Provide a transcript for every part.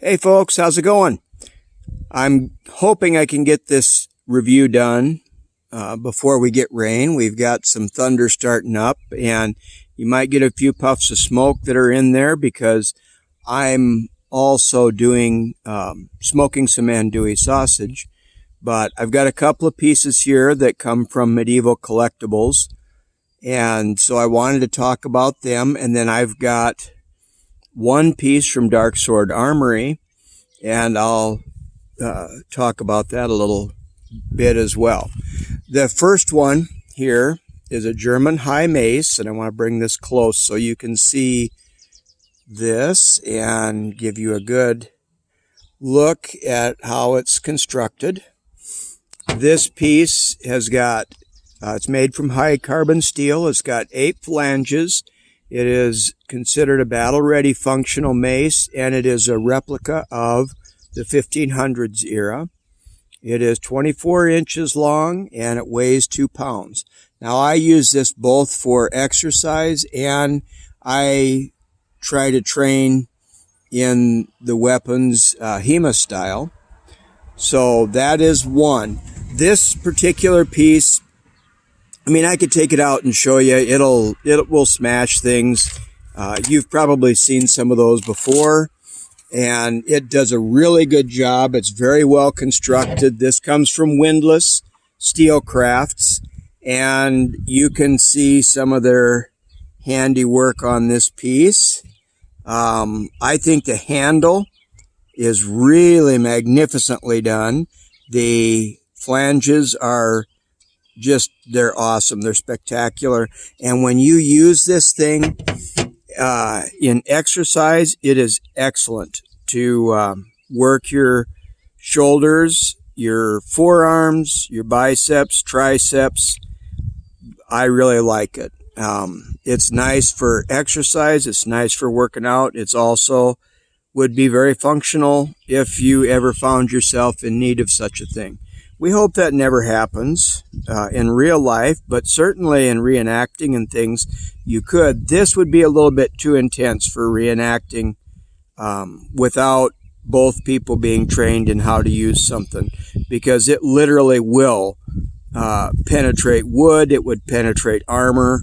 Hey folks, how's it going? I'm hoping I can get this review done before we get rain. We've got some thunder starting up, and you might get a few puffs of smoke that are in there because I'm also doing smoking some andouille sausage. But I've got a couple of pieces here that come from Medieval Collectibles, and so I wanted to talk about them. And then I've got one piece from Darksword Armory, and I'll talk about that a little bit as well. The first one here is a German high mace, and I want to bring this close so you can see this and give you a good look at how it's constructed. This piece has got, it's made from high carbon steel. It's got 8 flanges. It is considered a battle-ready functional mace, and it is a replica of the 1500s era. It is 24 inches long, and it weighs 2 pounds. Now, I use this both for exercise, and I try to train in the weapons HEMA style. So that is one. This particular piece, I mean, I could take it out and show you. It will smash things. You've probably seen some of those before, and it does a really good job. It's very well constructed. This comes from Windlass Steel Crafts, and you can see some of their handiwork on this piece. I think the handle is really magnificently done. The flanges are they're awesome. They're spectacular. And when you use this thing in exercise, it is excellent to work your shoulders, your forearms, your biceps, triceps. I really like it. It's nice for exercise. It's nice for working out. It's also would be very functional if you ever found yourself in need of such a thing. We hope that never happens in real life, but certainly in reenacting and things, you could. This would be a little bit too intense for reenacting without both people being trained in how to use something, because it literally will penetrate wood. It would penetrate armor.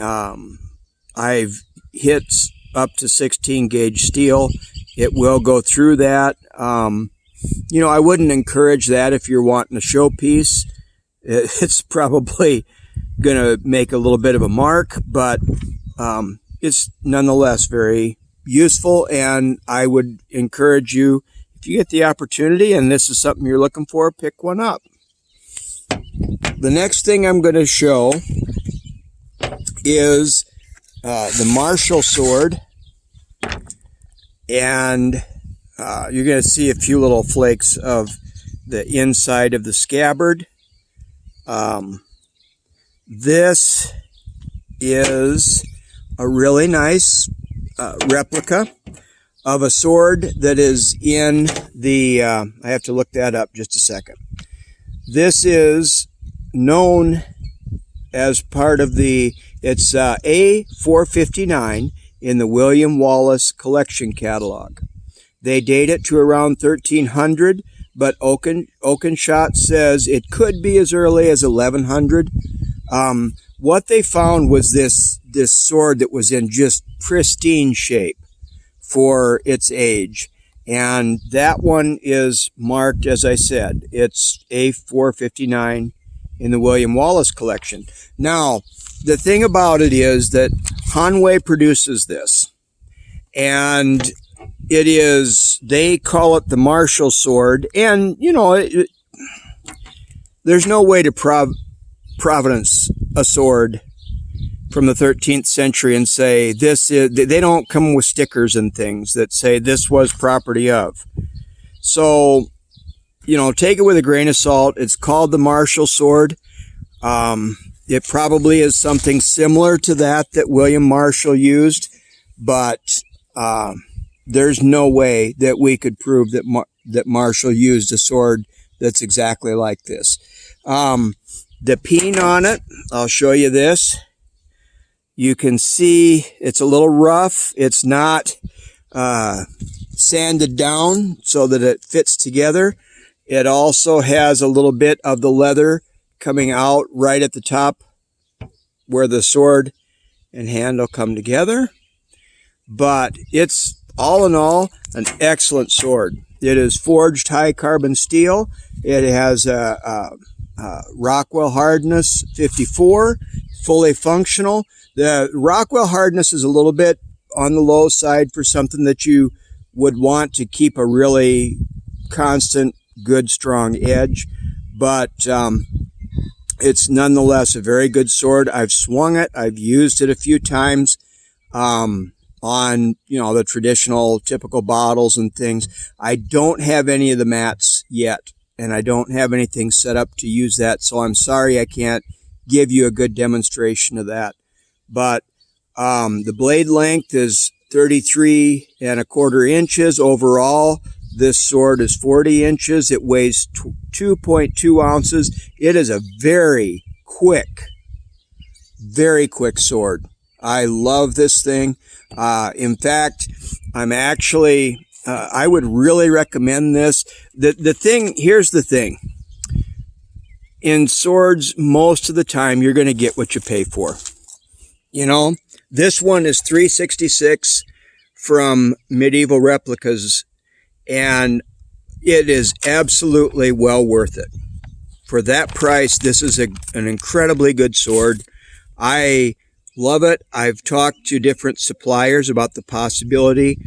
I've hit up to 16 gauge steel. It will go through that. You know, I wouldn't encourage that if you're wanting a showpiece. It's probably going to make a little bit of a mark, but it's nonetheless very useful, and I would encourage you, if you get the opportunity and this is something you're looking for, pick one up. The next thing I'm going to show is the martial sword, and you're going to see a few little flakes of the inside of the scabbard. This is a really nice replica of a sword that is in the, I have to look that up just a second. This is known as part of the, it's A459 in the William Wallace collection catalog. They date it to around 1300, but Oakenshot says it could be as early as 1100. What they found was this sword that was in just pristine shape for its age. And that one is marked, as I said, it's A459 in the William Wallace collection. Now, the thing about it is that Hanwei produces this, and it is, they call it the martial sword, and, you know, there's no way to provenance a sword from the 13th century and say this is, they don't come with stickers and things that say this was property of. So, you know, take it with a grain of salt. It's called the martial sword. It probably is something similar to that William Marshall used, but there's no way that we could prove that Marshall used a sword that's exactly like this. The peen on it, I'll show you this. You can see it's a little rough. It's not sanded down so that it fits together. It also has a little bit of the leather coming out right at the top where the sword and handle come together. But it's, all in all, an excellent sword. It is forged high carbon steel. It has a Rockwell hardness 54, fully functional. The Rockwell hardness is a little bit on the low side for something that you would want to keep a really constant, good, strong edge. But it's nonetheless a very good sword. I've swung it. I've used it a few times on, the traditional, typical bottles and things. I don't have any of the mats yet, and I don't have anything set up to use that. So I'm sorry I can't give you a good demonstration of that. But the blade length is 33¼ inches overall. This sword is 40 inches. It weighs 2.2 ounces. It is a very quick sword. I love this thing. In fact, I'm actually, I would really recommend this. Here's the thing. In swords, most of the time, you're going to get what you pay for. This one is $366 from Medieval Replicas, and it is absolutely well worth it. For that price, this is an incredibly good sword. I love it. I've talked to different suppliers about the possibility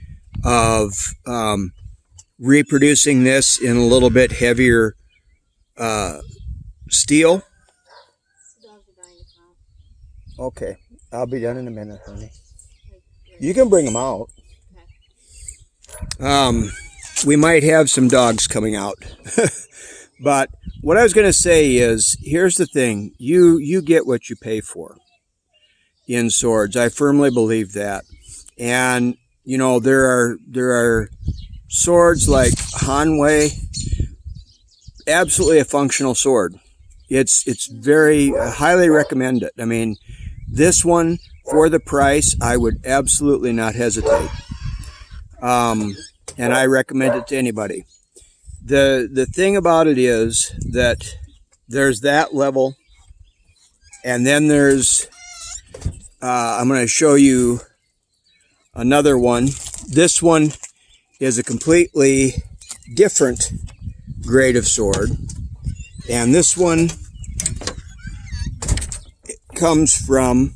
of reproducing this in a little bit heavier steel. Okay, I'll be done in a minute, honey. You can bring them out. We might have some dogs coming out. But what I was going to say is, here's the thing. You get what you pay for in swords. I firmly believe that. And, there are swords like Hanwei, absolutely a functional sword. It's very highly recommend it. I mean, this one, for the price, I would absolutely not hesitate. And I recommend it to anybody. The thing about it is that there's that level, and then there's, I'm going to show you another one. This one is a completely different grade of sword, and this one comes from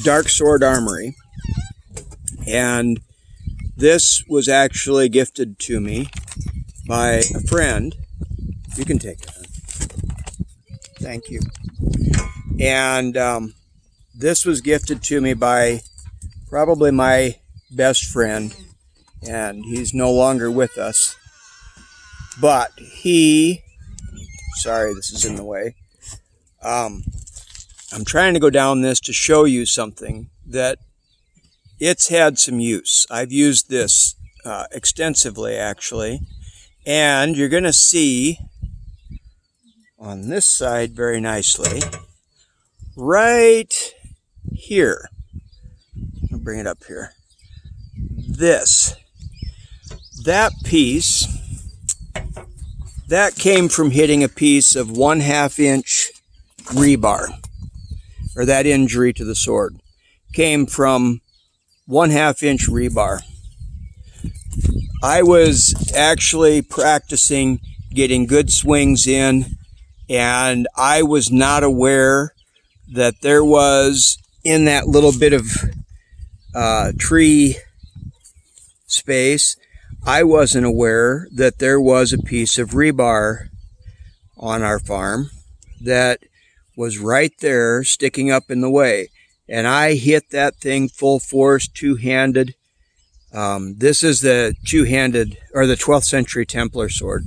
Darksword Armory, and this was actually gifted to me by a friend. You can take it. Thank you. And this was gifted to me by probably my best friend, and he's no longer with us. But sorry, this is in the way. I'm trying to go down this to show you something that it's had some use. I've used this extensively, actually. And you're going to see on this side very nicely, right here. I'll bring it up here. That piece, that came from hitting a piece of 1/2 inch rebar, or that injury to the sword came from 1/2 inch rebar. I was actually practicing getting good swings in, and I was not aware that there was, in that little bit of tree space, I wasn't aware that there was a piece of rebar on our farm that was right there sticking up in the way. And I hit that thing full force, two-handed. This is the two-handed, or the 12th century Templar sword.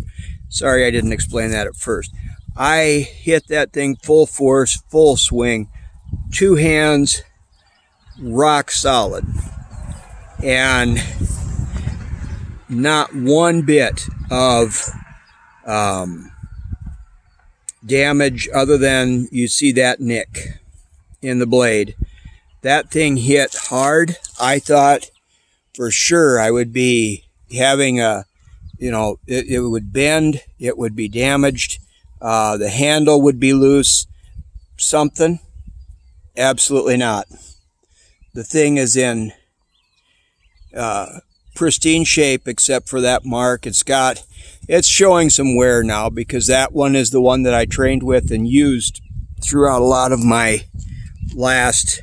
Sorry I didn't explain that at first. I hit that thing full force, full swing, two hands, rock solid. And not one bit of damage other than you see that nick in the blade. That thing hit hard. I thought for sure I would be having a, it would bend, it would be damaged, the handle would be loose, something. Absolutely not. The thing is in pristine shape except for that mark. It's showing some wear now because that one is the one that I trained with and used throughout a lot of my last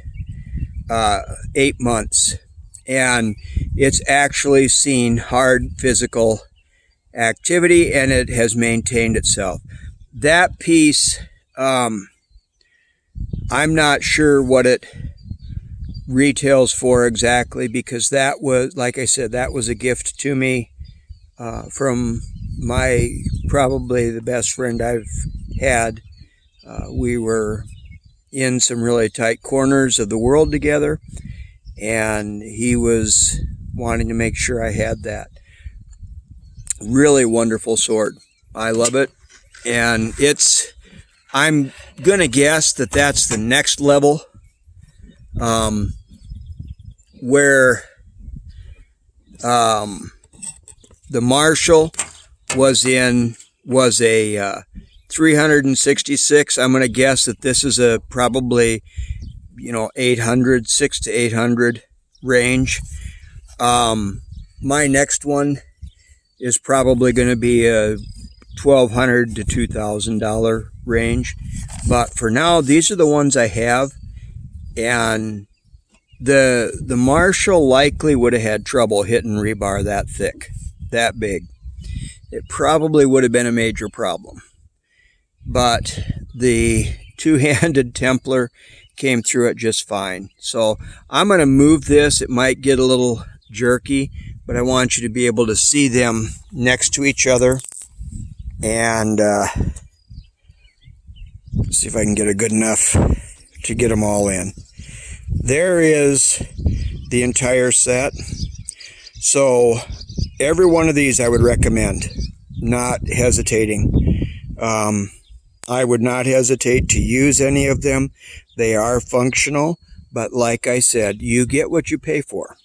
8 months, and it's actually seen hard physical activity and it has maintained itself. That piece, I'm not sure what it retails for exactly, because that was, like I said, that was a gift to me from probably the best friend I've had. We were in some really tight corners of the world together, and he was wanting to make sure I had that. Really wonderful sword. I love it, and I'm gonna guess that that's the next level, where the Marshall was a 366. I'm going to guess that this is a probably 600 to 800 range. My next one is probably going to be a $1,200 to $2,000 range, but for now these are the ones I have. And the Marshall likely would have had trouble hitting rebar that thick, that big. It probably would have been a major problem. But the two-handed Templar came through it just fine. So I'm going to move this. It might get a little jerky, but I want you to be able to see them next to each other. And see if I can get it good enough to get them all in. There is the entire set. So every one of these I would recommend, not hesitating. I would not hesitate to use any of them. They are functional, but like I said, you get what you pay for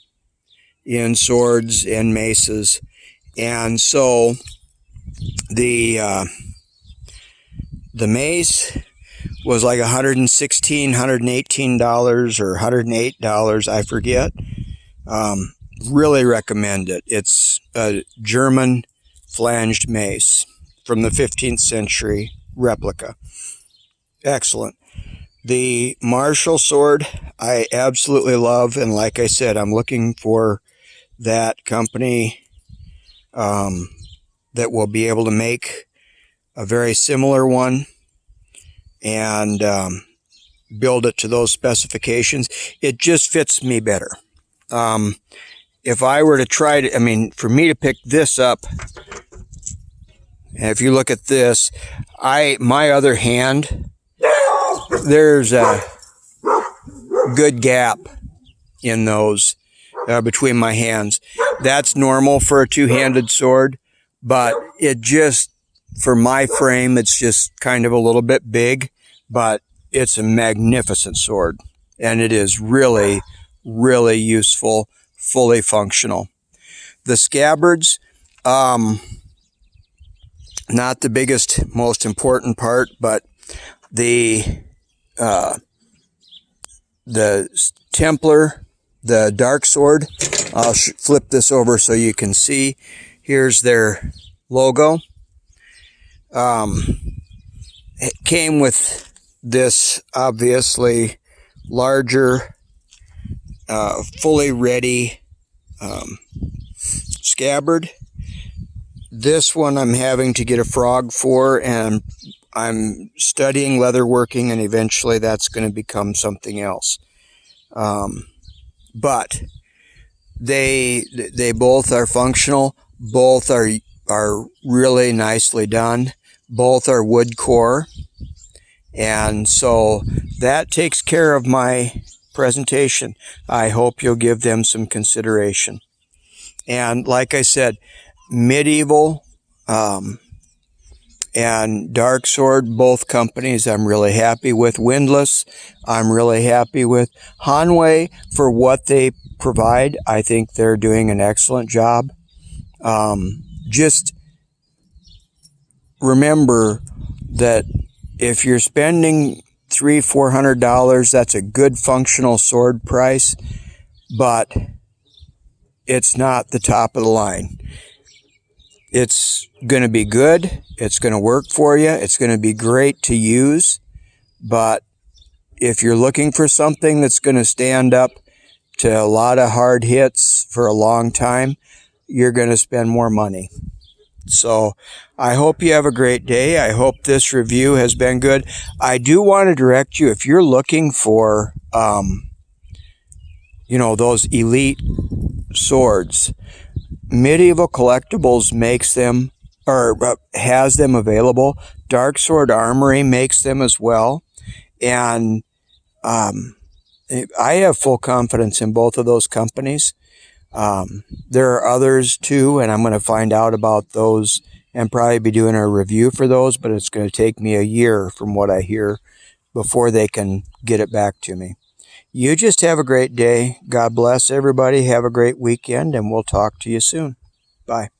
in swords and maces. And so the mace was like $116, $118 or $108, I forget. Really recommend it. It's a German flanged mace from the 15th century replica. Excellent. The Marshall sword I absolutely love, and like I said, I'm looking for that company that will be able to make a very similar one and build it to those specifications. It just fits me better. If I were to try to, for me to pick this up, and if you look at this, my other hand, there's a good gap in those between my hands. That's normal for a two-handed sword, but it just, for my frame, it's just kind of a little bit big, but it's a magnificent sword, and it is really, really useful, fully functional. The scabbards, not the biggest, most important part, but the Templar, the Darksword, I'll flip this over so you can see. Here's their logo. It came with this obviously larger, fully ready scabbard. This one I'm having to get a frog for, and I'm studying leatherworking, and eventually that's going to become something else. But they both are functional. Both are really nicely done. Both are wood core, and so that takes care of my presentation. I hope you'll give them some consideration. And like I said, Medieval and Darksword, both companies I'm really happy with. Windlass, I'm really happy with. Hanwei, for what they provide, I think they're doing an excellent job. Just remember that if you're spending $300-400, that's a good functional sword price, but it's not the top of the line. It's going to be good. It's going to work for you. It's going to be great to use. But if you're looking for something that's going to stand up to a lot of hard hits for a long time, you're going to spend more money. So I hope you have a great day. I hope this review has been good. I do want to direct you, if you're looking for, those elite swords, Medieval Collectibles makes them, or has them available. Darksword Armory makes them as well. And I have full confidence in both of those companies. There are others too, and I'm going to find out about those and probably be doing a review for those, but it's going to take me a year from what I hear before they can get it back to me. You just have a great day. God bless everybody. Have a great weekend, and we'll talk to you soon. Bye.